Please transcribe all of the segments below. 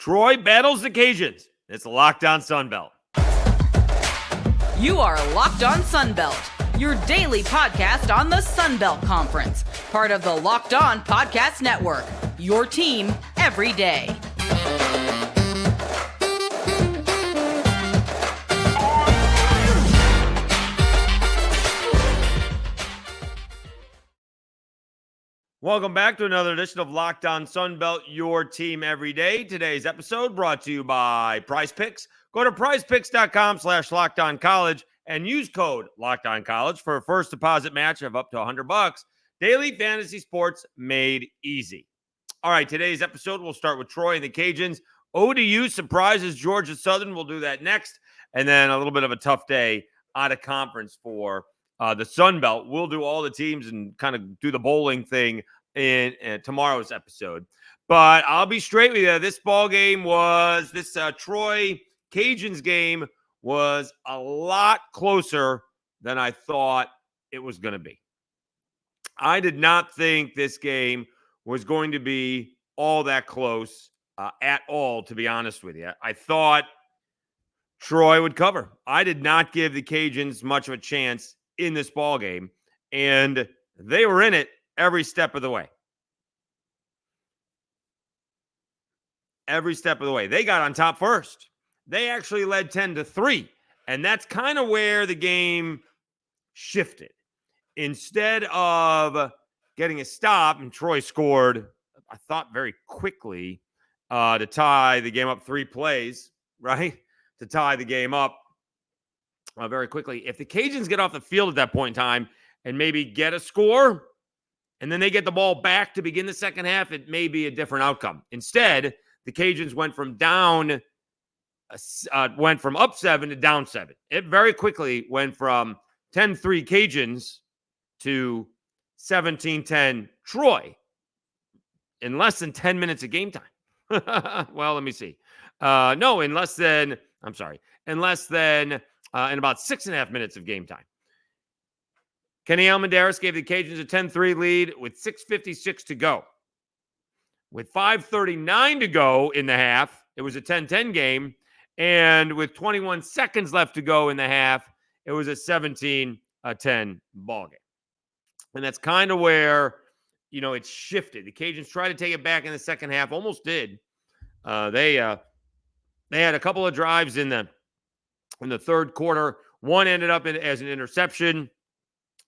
Troy battles the Cajuns. It's Locked On Sunbelt. You are Locked On Sunbelt, your daily podcast on the Sunbelt Conference, part of the Locked On Podcast Network, your team every day. Welcome back to another edition of Locked On Sunbelt, your team every day. Today's episode brought to you by PrizePicks. Go to prizepicks.com/LockedOnCollege and use code LockedOnCollege for a first deposit match of up to $100. Daily fantasy sports made easy. All right, today's episode, we'll start with Troy and the Cajuns. ODU surprises Georgia Southern. We'll do that next. And then a little bit of a tough day out of conference for the Sun Belt. We'll do all the teams and kind of do the bowling thing in tomorrow's episode. But I'll be straight with you. This ball game was, this Troy Cajuns game was a lot closer than I thought it was going to be. I did not think this game was going to be all that close at all, to be honest with you. I thought Troy would cover. I did not give the Cajuns much of a chance in this ball game, and they were in it every step of the way. Every step of the way. They got on top first. They actually led 10-3, and that's kind of where the game shifted. Instead of getting a stop, and Troy scored, I thought, very quickly to tie the game up 3 plays, right? To tie the game up very quickly. If the Cajuns get off the field at that point in time and maybe get a score, and then they get the ball back to begin the second half, it may be a different outcome. Instead, the Cajuns went from up 7 to down 7. It very quickly went from 10-3 Cajuns to 17-10 Troy in less than 10 minutes of game time. Well, let me see. In about 6.5 minutes of game time. Kenny Almendaris gave the Cajuns a 10-3 lead with 6:56 to go. With 5:39 to go in the half, it was a 10-10 game. And with 21 seconds left to go in the half, it was a 17-10 ball game. And that's kind of where, it shifted. The Cajuns tried to take it back in the second half, almost did. They had a couple of drives in the third quarter. One ended up as an interception.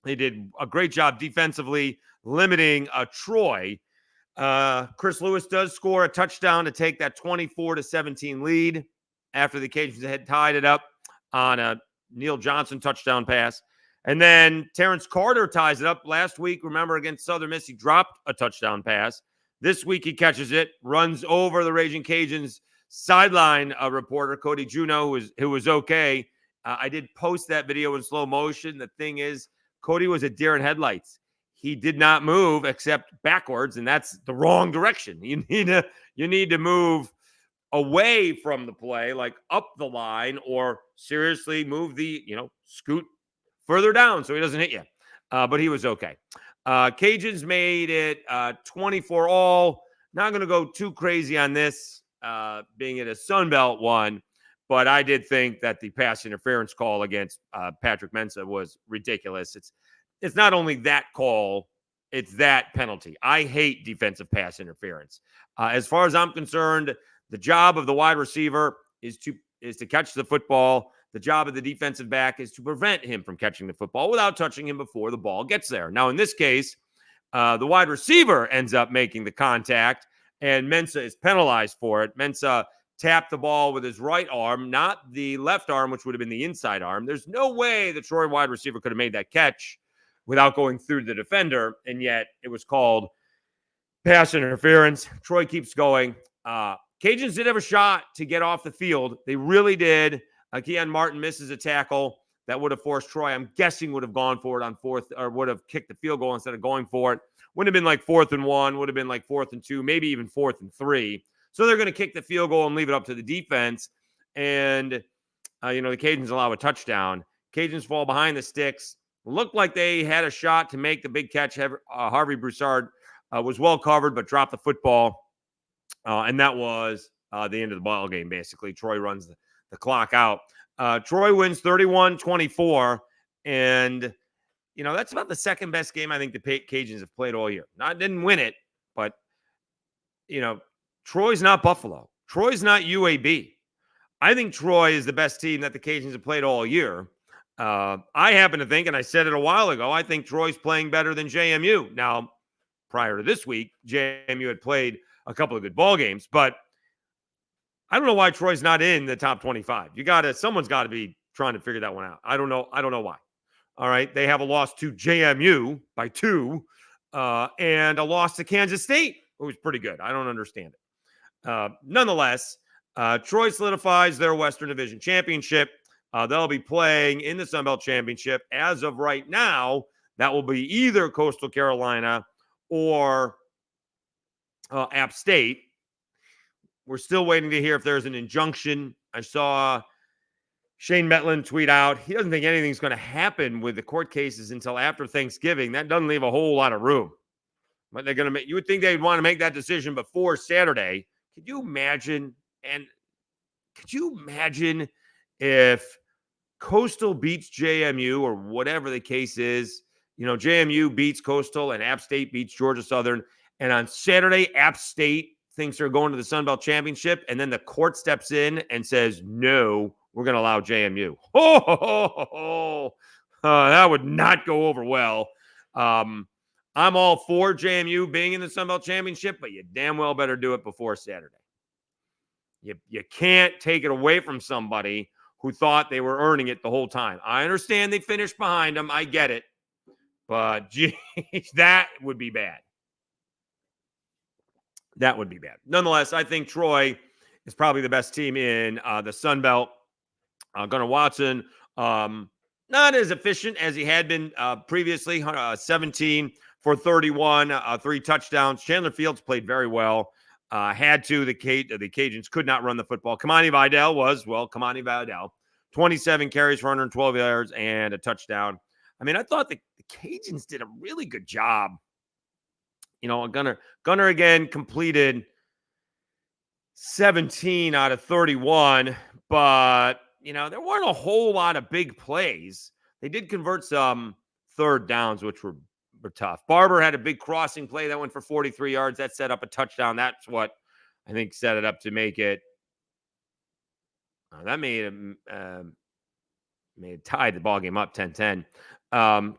They did a great job defensively limiting Troy. Chris Lewis does score a touchdown to take that 24-17 lead after the Cajuns had tied it up on a Neil Johnson touchdown pass. And then Terrence Carter ties it up. Last week, remember, against Southern Miss, he dropped a touchdown pass. This week, he catches it, runs over the Ragin Cajuns sideline reporter, Cody Juneau, who was okay. I did post that video in slow motion. The thing is, Cody was a deer in headlights. He did not move except backwards, and that's the wrong direction. You need to move away from the play, like up the line, or seriously move scoot further down so he doesn't hit you. But he was okay. Cajuns made it 24 all. Not going to go too crazy on this, being it a Sunbelt one, but I did think that the pass interference call against Patrick Mensah was ridiculous. It's not only that call, it's that penalty. I hate defensive pass interference. As far as I'm concerned, the job of the wide receiver is to catch the football. The job of the defensive back is to prevent him from catching the football without touching him before the ball gets there. Now, in this case, the wide receiver ends up making the contact, and Mensah is penalized for it. Mensah tapped the ball with his right arm, not the left arm, which would have been the inside arm. There's no way the Troy wide receiver could have made that catch without going through the defender, and yet it was called pass interference. Troy keeps going. Cajuns did have a shot to get off the field. They really did. Keon Martin misses a tackle that would have forced Troy, I'm guessing, would have gone for it on fourth, or would have kicked the field goal instead of going for it. Wouldn't have been like 4th and 1, would have been like 4th and 2, maybe even 4th and 3. So they're going to kick the field goal and leave it up to the defense. And, the Cajuns allow a touchdown. Cajuns fall behind the sticks. Looked like they had a shot to make the big catch. Harvey Broussard was well covered, but dropped the football. And that was the end of the ball game, basically. Troy runs the clock out. Troy wins 31-24, and that's about the second best game I think the Cajuns have played all year. Didn't win it, but Troy's not Buffalo. Troy's not UAB. I think Troy is the best team that the Cajuns have played all year. I happen to think, and I said it a while ago, I think Troy's playing better than JMU. Now, prior to this week, JMU had played a couple of good ball games, but I don't know why Troy's not in the top 25. Someone's got to be trying to figure that one out. I don't know why. All right. They have a loss to JMU by 2 and a loss to Kansas State, who was pretty good. I don't understand it. Nonetheless, Troy solidifies their Western Division championship. They'll be playing in the Sun Belt Championship. As of right now, that will be either Coastal Carolina or App State. We're still waiting to hear if there's an injunction. I saw Shane Metlin tweet out he doesn't think anything's going to happen with the court cases until after Thanksgiving. That doesn't leave a whole lot of room. But they're going to make. You would think they'd want to make that decision before Saturday. Could you imagine? And could you imagine if Coastal beats JMU or whatever the case is? JMU beats Coastal and App State beats Georgia Southern, and on Saturday, App State thinks they're going to the Sun Belt Championship, and then the court steps in and says, no, we're going to allow JMU. That would not go over well. I'm all for JMU being in the Sun Belt Championship, but you damn well better do it before Saturday. You can't take it away from somebody who thought they were earning it the whole time. I understand they finished behind them. I get it. But, geez, that would be bad. That would be bad. Nonetheless, I think Troy is probably the best team in the Sun Belt. Gunnar Watson, not as efficient as he had been previously, 17 for 31, 3 touchdowns. Chandler Fields played very well. The Cajuns could not run the football. Kamani Vidal, 27 carries for 112 yards and a touchdown. I mean, I thought the Cajuns did a really good job. Gunnar again completed 17 out of 31, but, there weren't a whole lot of big plays. They did convert some third downs, which were tough. Barber had a big crossing play that went for 43 yards. That set up a touchdown. That's what I think set it up to make it. That made it tied the ball game up 10-10.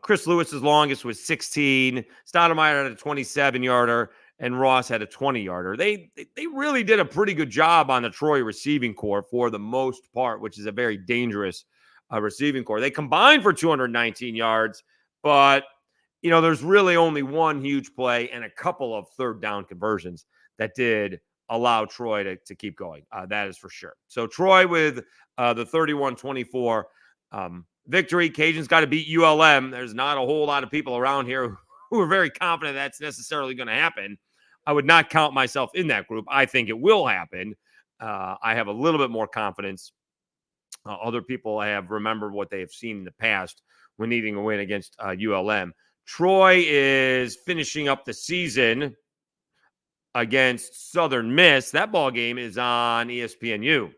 Chris Lewis's longest was 16. Stoudemire had a 27-yarder, and Ross had a 20-yarder. They really did a pretty good job on the Troy receiving corps for the most part, which is a very dangerous receiving corps. They combined for 219 yards, but there's really only one huge play and a couple of third down conversions that did allow Troy to keep going. That is for sure. So Troy with the 31-24 victory. Cajuns got to beat ULM. There's not a whole lot of people around here who are very confident that's necessarily going to happen. I would not count myself in that group. I think it will happen. I have a little bit more confidence. Other people have remembered what they have seen in the past when needing a win against ULM. Troy is finishing up the season against Southern Miss. That ball game is on ESPNU.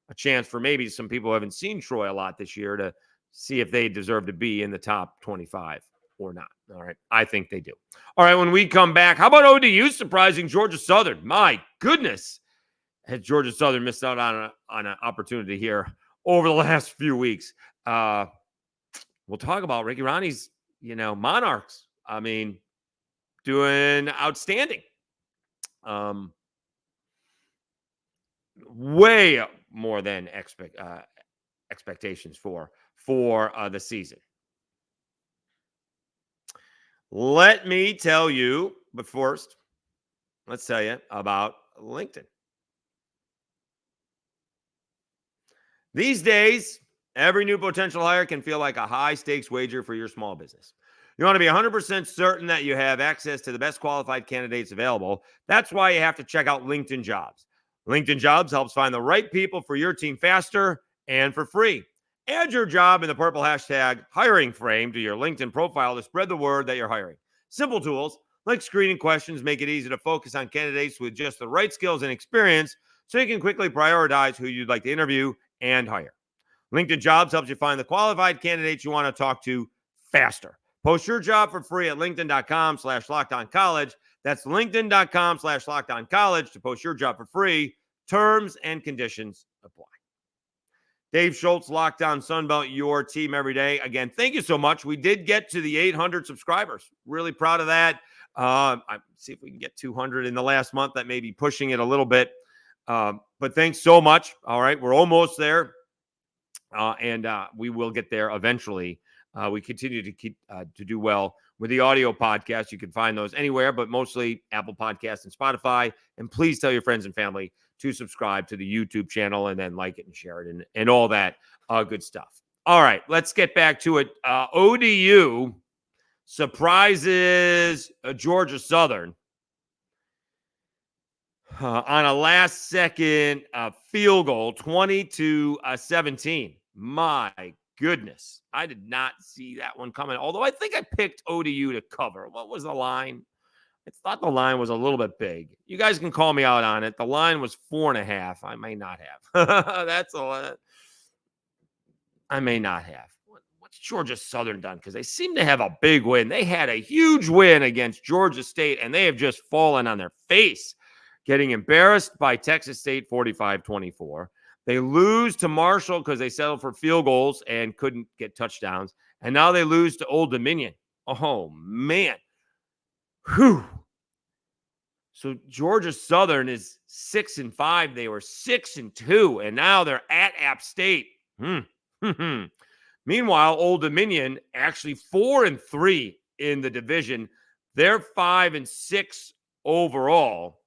A chance for maybe some people who haven't seen Troy a lot this year to see if they deserve to be in the top 25 or not. All right. I think they do. All right. When we come back, how about ODU surprising Georgia Southern? My goodness. Has Georgia Southern missed out on an opportunity here over the last few weeks? We'll talk about Ricky Ronnie's, Monarchs. I mean, doing outstanding. Way more than expectations for the season. Let me tell you, but first, let's tell you about LinkedIn. These days, every new potential hire can feel like a high-stakes wager for your small business. You want to be 100% certain that you have access to the best qualified candidates available. That's why you have to check out LinkedIn Jobs. LinkedIn Jobs helps find the right people for your team faster and for free. Add your job in the purple hashtag hiring frame to your LinkedIn profile to spread the word that you're hiring. Simple tools like screening questions make it easy to focus on candidates with just the right skills and experience so you can quickly prioritize who you'd like to interview and hire. LinkedIn Jobs helps you find the qualified candidates you want to talk to faster. Post your job for free at linkedin.com/lockedoncollege. That's linkedin.com/lockedoncollege to post your job for free. Terms and conditions apply. Dave Schultz, Locked On Sunbelt, your team every day. Again, thank you so much. We did get to the 800 subscribers. Really proud of that. See if we can get 200 in the last month. That may be pushing it a little bit. But thanks so much. All right, we're almost there. And we will get there eventually. We continue to keep to do well with the audio podcast. You can find those anywhere, but mostly Apple Podcasts and Spotify. And please tell your friends and family to subscribe to the YouTube channel and then like it and share it and all that good stuff. All right, let's get back to it. ODU surprises Georgia Southern on a last-second field goal, 20-17. My goodness. I did not see that one coming, although I think I picked ODU to cover. What was the line? I thought the line was a little bit big. You guys can call me out on it. The line was 4.5. I may not have. That's a lot. I may not have. What's Georgia Southern done? Because they seem to have a big win. They had a huge win against Georgia State, and they have just fallen on their face, getting embarrassed by Texas State 45-24. They lose to Marshall because they settled for field goals and couldn't get touchdowns. And now they lose to Old Dominion. Oh, man. Whew. So Georgia Southern is 6-5. They were 6-2, and now they're at App State. Meanwhile, Old Dominion actually 4-3 in the division. They're 5-6 overall.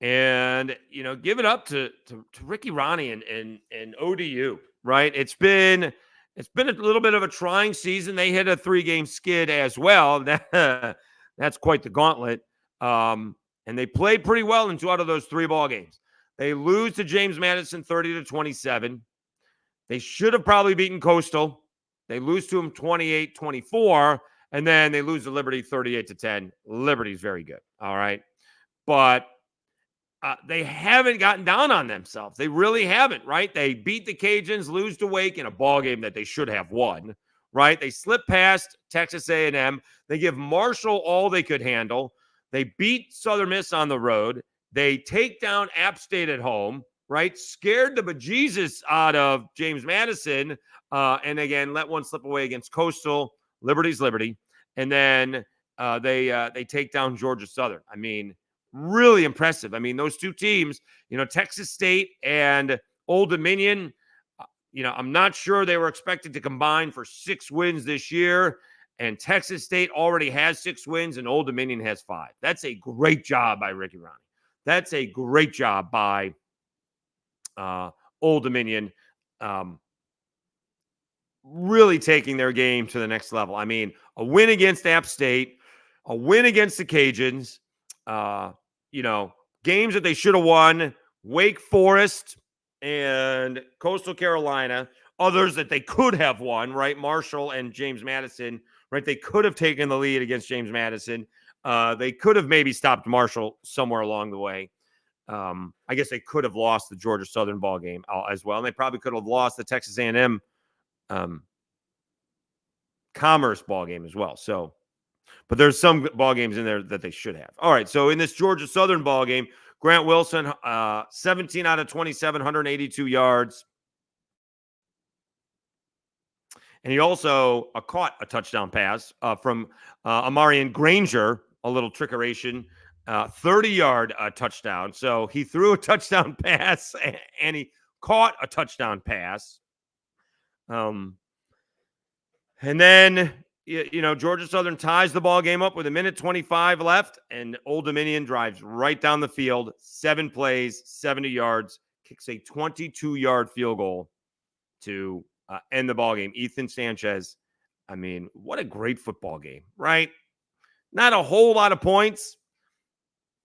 And, give it up to Ricky Ronnie and ODU, right? It's been a little bit of a trying season. They hit a 3-game skid as well. That's quite the gauntlet. And they played pretty well in 2 out of those 3 ball games. They lose to James Madison 30-27. They should have probably beaten Coastal. They lose to them 28-24. And then they lose to Liberty 38-10. Liberty's very good. All right. But they haven't gotten down on themselves. They really haven't, right? They beat the Cajuns, lose to Wake in a ball game that they should have won, right? They slip past Texas A&M. They give Marshall all they could handle. They beat Southern Miss on the road. They take down App State at home, right? Scared the bejesus out of James Madison. And again, let one slip away against Coastal. Liberty's Liberty. And then they take down Georgia Southern. I mean, really impressive. I mean, those 2 teams, Texas State and Old Dominion, I'm not sure they were expected to combine for 6 wins this year. And Texas State already has 6 wins and Old Dominion has 5. That's a great job by Ricky Ronnie. That's a great job by Old Dominion. Really taking their game to the next level. I mean, a win against App State, a win against the Cajuns, games that they should have won, Wake Forest and Coastal Carolina, others that they could have won, right? Marshall and James Madison, right? They could have taken the lead against James Madison. They could have maybe stopped Marshall somewhere along the way. I guess they could have lost the Georgia Southern ball game as well. And they probably could have lost the Texas A&M Commerce ball game as well. So, but there's some ball games in there that they should have. All right. So in this Georgia Southern ball game, Grant Wilson, 17 out of 27, 182 yards. And he also caught a touchdown pass from Amarian Granger, a little trickeration, 30-yard touchdown. So he threw a touchdown pass and he caught a touchdown pass. And then, Georgia Southern ties the ball game up with 1:25 left, and Old Dominion drives right down the field, 7 plays, 70 yards, kicks a 22-yard field goal to end the ball game. Ethan Sanchez, I mean, what a great football game, right? Not a whole lot of points,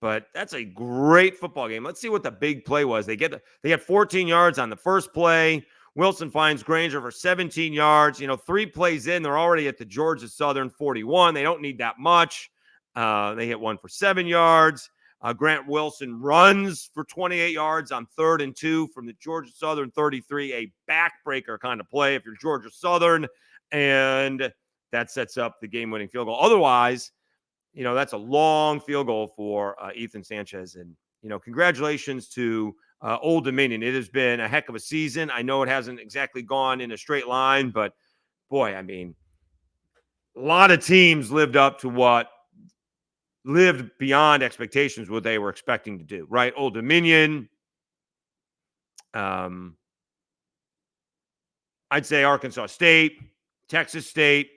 but that's a great football game. Let's see what the big play was. They get 14 yards on the first play. Wilson finds Granger for 17 yards. 3 plays in, they're already at the Georgia Southern 41. They don't need that much. They hit one for 7 yards. Grant Wilson runs for 28 yards on 3rd and 2 from the Georgia Southern 33, a backbreaker kind of play if you're Georgia Southern, and that sets up the game-winning field goal. Otherwise, that's a long field goal for Ethan Sanchez. And, congratulations to Old Dominion. It has been a heck of a season. I know it hasn't exactly gone in a straight line, but, boy, I mean, a lot of teams lived beyond expectations what they were expecting to do, right? Old Dominion, I'd say Arkansas State, Texas State.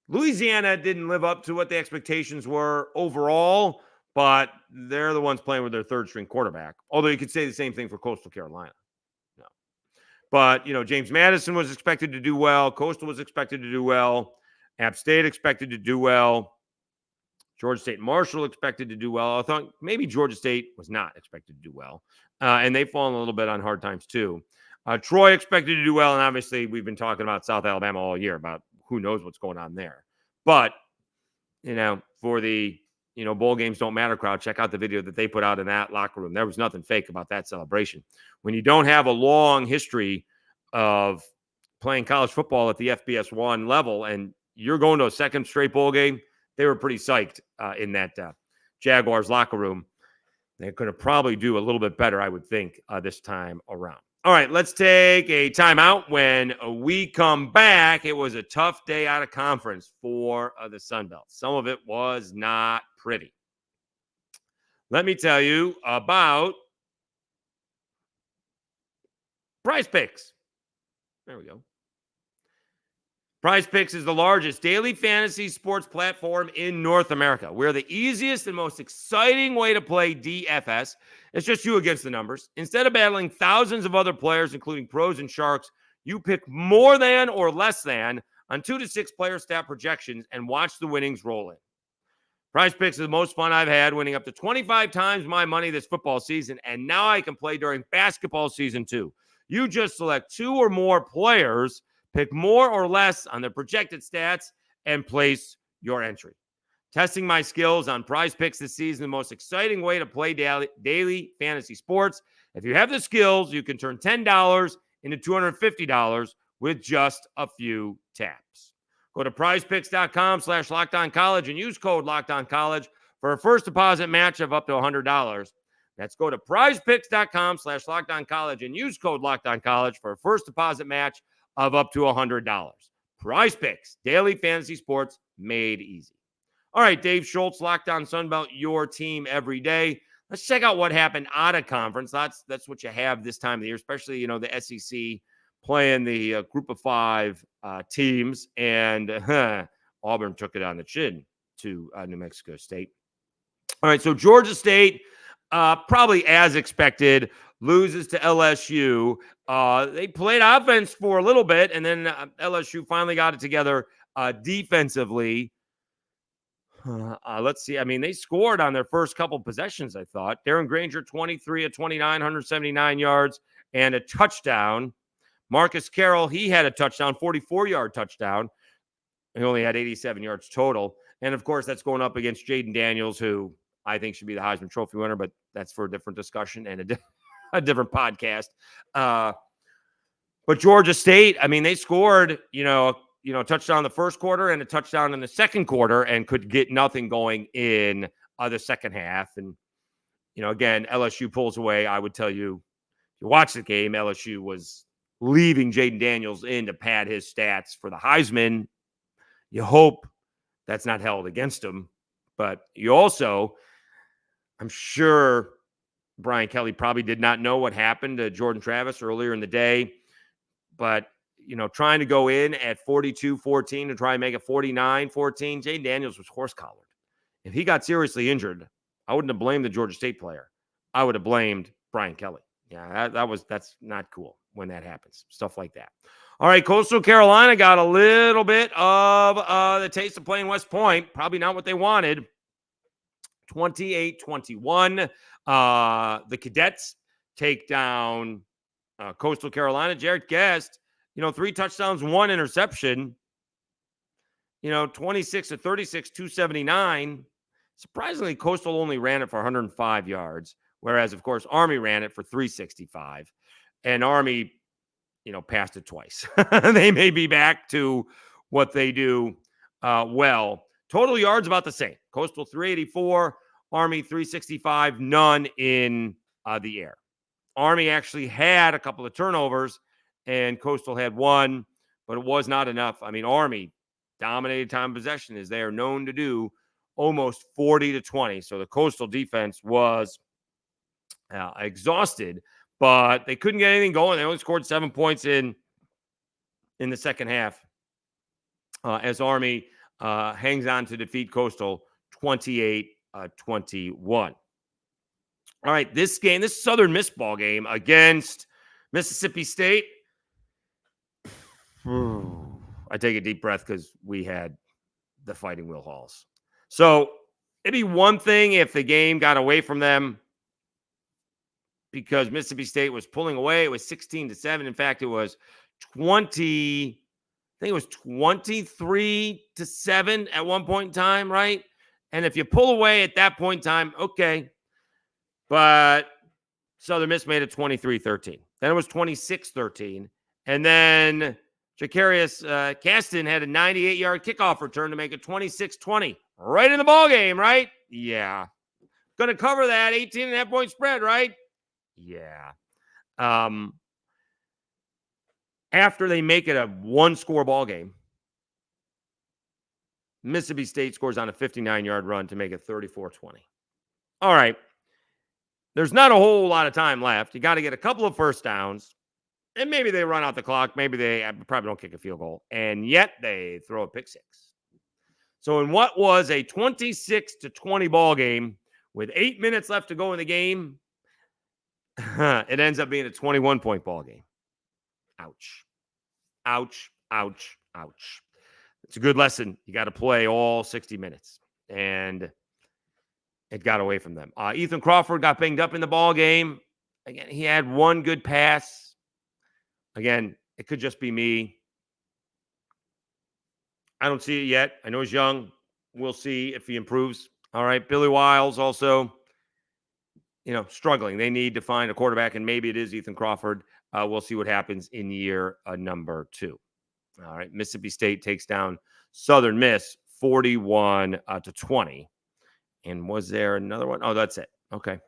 Louisiana didn't live up to what the expectations were overall, but they're the ones playing with their third-string quarterback. Although you could say the same thing for Coastal Carolina. No. But, James Madison was expected to do well. Coastal was expected to do well. App State expected to do well. Georgia State and Marshall expected to do well. I thought maybe Georgia State was not expected to do well. And they've fallen a little bit on hard times too. Troy expected to do well. And obviously we've been talking about South Alabama all year about who knows what's going on there. But, for the, bowl games don't matter crowd, check out the video that they put out in that locker room. There was nothing fake about that celebration. When you don't have a long history of playing college football at the FBS 1 level and you're going to a second straight bowl game, they were pretty psyched in that Jaguars locker room. They're going to probably do a little bit better, I would think, this time around. All right, let's take a timeout. When we come back, it was a tough day out of conference for the Sun Belt. Some of it was not pretty. Let me tell you about PrizePicks. There we go. PrizePicks is the largest daily fantasy sports platform in North America. We're the easiest and most exciting way to play DFS. It's just you against the numbers. Instead of battling thousands of other players, including pros and sharks, you pick more than or less than on 2 to 6 player stat projections and watch the winnings roll in. PrizePicks is the most fun I've had, winning up to 25 times my money this football season, and now I can play during basketball season too. You just select 2 or more players, pick more or less on their projected stats, and place your entry. Testing my skills on PrizePicks this season, the most exciting way to play daily fantasy sports. If you have the skills, you can turn $10 into $250 with just a few taps. Go to prizepicks.com/LockedOnCollege and use code LockedOnCollege for a first deposit match of up to $100. That's go to prizepicks.com/LockedOnCollege and use code LockedOnCollege for a first deposit match of up to $100. PrizePicks, daily fantasy sports made easy. All right, Dave Schultz, Locked On Sunbelt, your team every day. Let's check out what happened out of conference. That's what you have this time of the year, especially, the SEC playing the group of 5 teams. And Auburn took it on the chin to New Mexico State. All right, so Georgia State, probably as expected, loses to LSU. They played offense for a little bit, and then LSU finally got it together defensively. Let's see. I mean, they scored on their first couple possessions, I thought. Darren Granger, 23 of 29, 179 yards, and a touchdown. Marcus Carroll, he had a touchdown, 44-yard touchdown. He only had 87 yards total. And, of course, that's going up against Jaden Daniels, who I think should be the Heisman Trophy winner, but that's for a different discussion and a different podcast. But Georgia State, I mean, they scored, a touchdown in the first quarter and a touchdown in the second quarter and could get nothing going in the second half. And, again, LSU pulls away. I would tell you, if you watch the game, LSU was leaving Jaden Daniels in to pad his stats for the Heisman. You hope that's not held against him. But you also, I'm sure Brian Kelly probably did not know what happened to Jordan Travis earlier in the day. But, trying to go in at 42-14 to try and make it 49-14, Jaden Daniels was horse-collared. If he got seriously injured, I wouldn't have blamed the Georgia State player. I would have blamed Brian Kelly. Yeah, that's not cool when that happens. Stuff like that. All right, Coastal Carolina got a little bit of the taste of playing West Point. Probably not what they wanted. 28-21. The Cadets take down Coastal Carolina. Jarrett Guest, 3 touchdowns, 1 interception. 26 to 36, 279. Surprisingly, Coastal only ran it for 105 yards, whereas, of course, Army ran it for 365. And Army, passed it twice. They may be back to what they do well. Total yards about the same. Coastal 384, Army 365, none in the air. Army actually had a couple of turnovers, and Coastal had one, but it was not enough. I mean, Army dominated time of possession, as they are known to do, almost 40-20. So the Coastal defense was exhausted, but they couldn't get anything going. They only scored 7 points in the second half as Army hangs on to defeat Coastal 28-21. All right, this Southern Miss ball game against Mississippi State. I take a deep breath because we had the Fighting Will Halls. So it'd be one thing if the game got away from them because Mississippi State was pulling away. It was 16-7. In fact, it was 23-7 at one point in time, right? And if you pull away at that point in time, okay. But Southern Miss made it 23-13. Then it was 26-13. And then Jacarius Caston had a 98-yard kickoff return to make it 26-20. Right in the ball game, right? Yeah. Going to cover that 18.5-point spread, right? Yeah. After they make it a one-score ball game, Mississippi State scores on a 59-yard run to make it 34-20. All right. There's not a whole lot of time left. You got to get a couple of first downs, and maybe they run out the clock. Maybe they probably don't kick a field goal, and yet they throw a pick six. So in what was a 26-20 ball game with 8 minutes left to go in the game, it ends up being a 21-point ball game. Ouch. Ouch, ouch, ouch. It's a good lesson. You got to play all 60 minutes, and it got away from them. Ethan Crawford got banged up in the ball game. Again, he had one good pass. Again, it could just be me. I don't see it yet. I know he's young. We'll see if he improves. All right. Billy Wiles also, struggling. They need to find a quarterback, and maybe it is Ethan Crawford. We'll see what happens in year number 2. All right. Mississippi State takes down Southern Miss 41-20. And was there another one? Oh, that's it. Okay.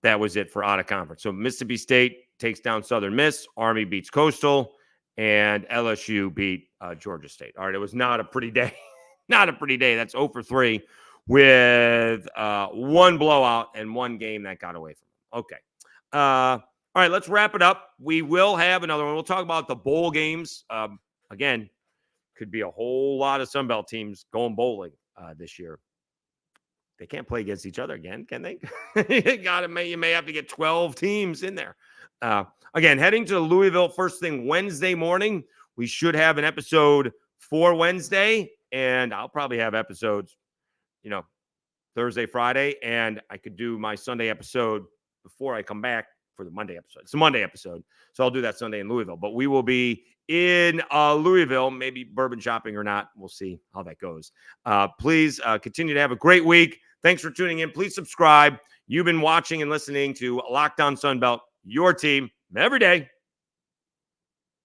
That was it for out of conference. So Mississippi State takes down Southern Miss. Army beats Coastal. And LSU beat Georgia State. All right. It was not a pretty day. Not a pretty day. That's 0-for-3 with one blowout and one game that got away from them. Okay. All right. Let's wrap it up. We will have another one. We'll talk about the bowl games. Again, could be a whole lot of Sunbelt teams going bowling this year. They can't play against each other again, can they? You may have to get 12 teams in there. Again, heading to Louisville first thing Wednesday morning. We should have an episode for Wednesday, and I'll probably have episodes, Thursday, Friday, and I could do my Sunday episode before I come back for the Monday episode. It's a Monday episode, so I'll do that Sunday in Louisville. But we will be in Louisville, maybe bourbon shopping or not. We'll see how that goes. Please continue to have a great week. Thanks for tuning in. Please subscribe. You've been watching and listening to Locked On Sunbelt, your team every day.